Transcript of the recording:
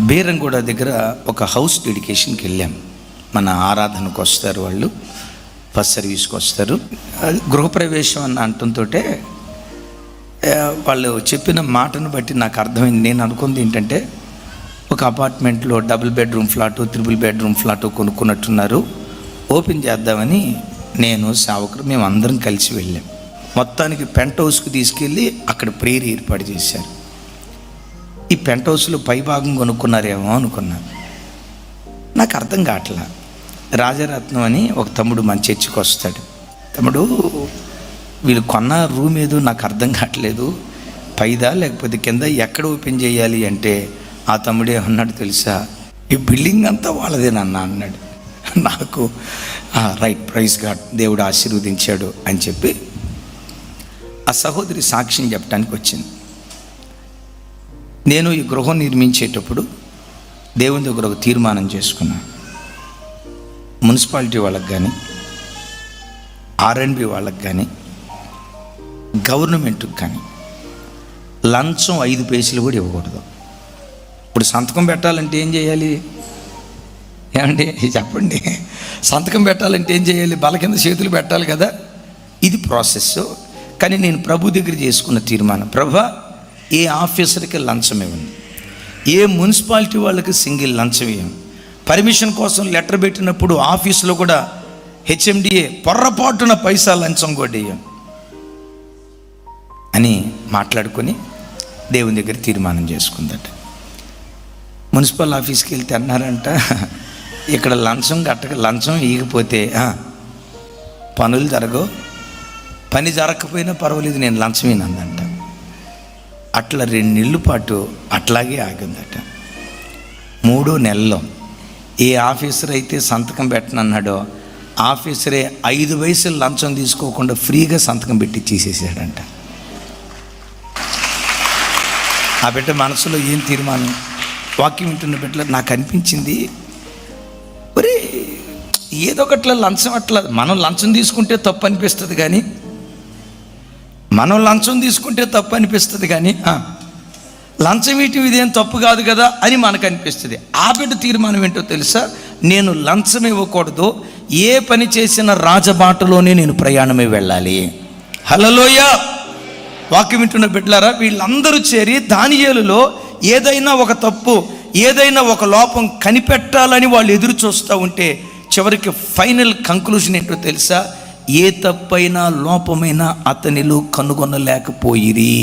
బీరంగూడ దగ్గర ఒక హౌస్ డెడికేషన్కి వెళ్ళాం. మన ఆరాధనకు వస్తారు, వాళ్ళు ఫస్ట్ సర్వీస్కి వస్తారు. గృహప్రవేశం అన్న అంటంతో వాళ్ళు చెప్పిన మాటను బట్టి నాకు అర్థమైంది. నేను అనుకుంది ఏంటంటే, ఒక అపార్ట్మెంట్లో double bedroom flat, triple bedroom flat కొనుక్కున్నట్టున్నారు, ఓపెన్ చేద్దామని నేను సేవకుడు మేము అందరం కలిసి వెళ్ళాం. మొత్తానికి పెంట్ హౌస్కి తీసుకెళ్ళి అక్కడ ప్రేయర్ ఏర్పాటు చేశారు. ఈ పెంట్ హౌస్లో పైభాగం కొనుక్కున్నారేమో అనుకున్నాను. నాకు అర్థం కావట్లా. రాజరత్నం అని ఒక తమ్ముడు మన చర్చికి వస్తాడు. తమ్ముడు, వీళ్ళు కొన్న రూమ్ ఏదో నాకు అర్థం కావట్లేదు, పైదా లేకపోతే కింద, ఎక్కడ ఓపెన్ చేయాలి అంటే ఆ తమ్ముడే అన్నాడు తెలుసా, ఈ బిల్డింగ్ అంతా వాళ్ళదేనన్నా అన్నాడు. నాకు రైట్, ప్రైజ్ గాడ్, దేవుడు ఆశీర్వదించాడు అని చెప్పి ఆ సహోదరి సాక్ష్యం చెప్పడానికి వచ్చింది. నేను ఈ గృహం నిర్మించేటప్పుడు దేవుని దగ్గర ఒక తీర్మానం చేసుకున్నాను. మున్సిపాలిటీ వాళ్ళకి కానీ, R&B వాళ్ళకి కానీ, గవర్నమెంట్కి కానీ లంచం 5 పైసలు కూడా ఇవ్వకూడదు. ఇప్పుడు సంతకం పెట్టాలంటే ఏం చేయాలి ఏమండి చెప్పండి? సంతకం పెట్టాలంటే ఏం చేయాలి? బల కింద చేతులు పెట్టాలి కదా. ఇది ప్రాసెస్. కానీ నేను ప్రభు దగ్గర చేసుకున్న తీర్మానం, ప్రభా, ఏ ఆఫీసర్కి లంచం ఇవ్వండి, ఏ మున్సిపాలిటీ వాళ్ళకి సింగిల్ లంచం ఇవ్వం, పర్మిషన్ కోసం లెటర్ పెట్టినప్పుడు ఆఫీసులో కూడా HMDA పొర్రపాటున పైసా లంచం కూడా ఇవ్వం అని మాట్లాడుకొని దేవుని దగ్గర తీర్మానం చేసుకుందట. మున్సిపల్ ఆఫీస్కి వెళ్తే అన్నారంట, ఇక్కడ లంచం ఇవ్వకపోతే పనులు జరగవు, పని జరగకపోయినా పర్వాలేదు, నేను లంచం ఇనందంట. అట్లా 2 నెలల పాటు అట్లాగే ఆగిందట. 3వ నెలలో ఏ ఆఫీసర్ అయితే సంతకం పెట్టనన్నాడో ఆఫీసరే 5 పైసలు లంచం తీసుకోకుండా ఫ్రీగా సంతకం పెట్టి చేసేసాడంట. ఆ బిడ్డ మనసులో ఏం తీర్మానం, వాక్యం వింటున్న బిడ్డలో నాకు అనిపించింది, ఒరే ఏదో ఒకట్లా లంచం, అట్లా మనం లంచం తీసుకుంటే తప్పు అనిపిస్తుంది కానీ, లంచం ఇదేం తప్పు కాదు కదా అని మనకు అనిపిస్తుంది. ఆ బిడ్డ తీర్మానం ఏంటో తెలుసా, నేను లంచం ఇవ్వకూడదు, ఏ పని చేసిన రాజబాటలోనే నేను ప్రయాణమే వెళ్ళాలి. హల్లెలూయా. వాక్యం వింటున్న బిడ్డలారా, వీళ్ళందరూ చేరి దానియేలులో ఏదైనా ఒక తప్పు, ఏదైనా ఒక లోపం కనిపెట్టాలని వాళ్ళు ఎదురు చూస్తూ ఉంటే చివరికి ఫైనల్ కంక్లూజన్ ఏంటో తెలుసా, ఏ తప్పైనా లోపమైనా అతనిలో కనుగొనలేకపోయిరి.